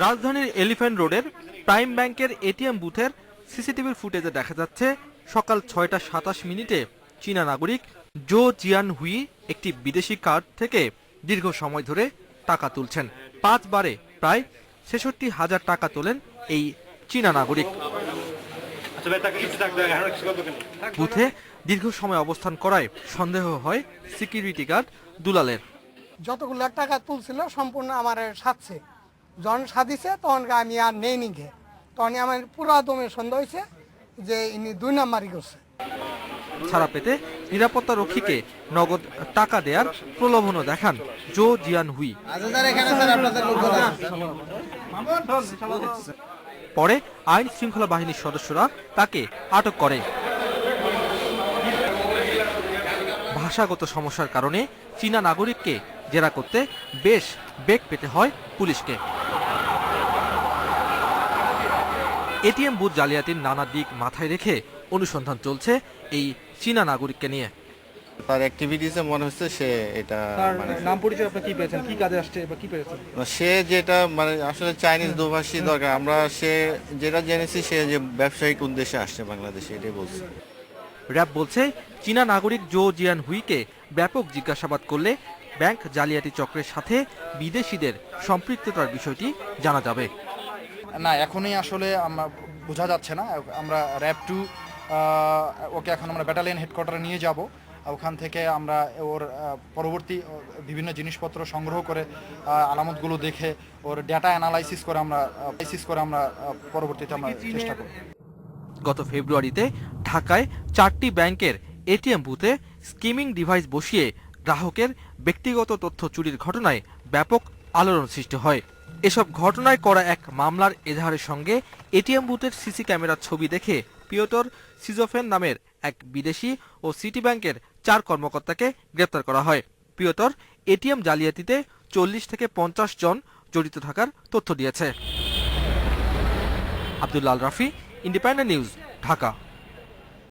রাজধানীর এলিফ্যান্ট রোডের প্রাইম ব্যাংকের এটিএম বুথের সিসিটিভির ফুটেজে দেখা যাচ্ছে সকাল ৬টা ২৭ মিনিটে চীনা নাগরিক জো জিয়ান হুই একটি বিদেশি কার্ড থেকে দীর্ঘ সময় ধরে টাকা তুলছেন। ৫ বারে প্রায় ৬৬,০০০ টাকা তোলেন এই চীনা নাগরিক। বুথে দীর্ঘ সময় অবস্থান করায় সন্দেহ হয় সিকিউরিটি গার্ড দুলালের। যতগুলো টাকা তুলছিল সম্পূর্ণ আমার সাথে যখন সাধিছে তখন আমি আর নেই নিঘে, তখন আমার পুরো দমে সন্দেহ হয়েছে যে ইনি ২ নাম্বারই করছে। ছাড়া পেতে নিরাপত্তা রক্ষীকে নগদ টাকা দেওয়ার প্রলোভনও দেখান জো জিয়ান হুই। পরে আইন শৃঙ্খলা বাহিনীর সদস্যরা তাকে আটক করে। ভাষাগত সমস্যার কারণে চীনা নাগরিককে জেরা করতে বেশ বেগ পেতে হয় পুলিশকে। এটিএম বুথ জালিয়াতির নানা দিক মাথায় রেখে অনুসন্ধান চলছে এই চীনা নাগরিককে নিয়ে। তার অ্যাক্টিভিটিসে মনে হচ্ছে সে এটা নাম পরিচয় আপনি কি পেয়েছেন, কি কাজে আসছে বা কি পেয়েছেন? সে যেটা আসলে চাইনিজ দোভাষী দরকার, আমরা সে যেটা জেনেছি সে যে ব্যবসায়িক উদ্দেশ্যে আসছে বাংলাদেশে, এটাই বলছে। র‍্যাব বলছে চীনা নাগরিক জো জিয়ান হুইকে ব্যাপক জিজ্ঞাসাবাদ করলে ব্যাংক জালিয়াতি চক্রের সাথে বিদেশিদের সম্পৃক্ততার বিষয়টি জানা যাবে। না, এখনই আসলে আমরা বোঝা যাচ্ছে না। আমরা র‍্যাব 2 ওকে এখন আমরা ব্যাটালিয়ন হেডকোয়ার্টারে নিয়ে যাব। ওখান থেকে আমরা ওর পরবর্তী বিভিন্ন জিনিসপত্র সংগ্রহ করে আলামতগুলো দেখে ওর ডেটা অ্যানালাইসিস করে আমরা পরবর্তীতে আমরা চেষ্টা করব। গত ফেব্রুয়ারিতে ঢাকায় 4টি ব্যাংকের এটিএম বুথে স্কিমিং ডিভাইস বসিয়ে গ্রাহকের ব্যক্তিগত তথ্য চুরির ঘটনায় ব্যাপক আলোড়ন সৃষ্টি হয়। এসব ঘটনায় করা এক মামলার এজাহারের সঙ্গে এটিএম বুথের সিসি ক্যামেরার ছবি দেখে পিওটর সিজোফেন নামের এক বিদেশি ও সিটি ব্যাংকের 4 কর্মকর্তাকে গ্রেপ্তার করা হয়। পিওটর এটিএম জালিয়াতিতে 40 থেকে 50 জন জড়িত থাকার তথ্য দিয়েছে। Abdullah Al Rafi, independent news, Dhaka.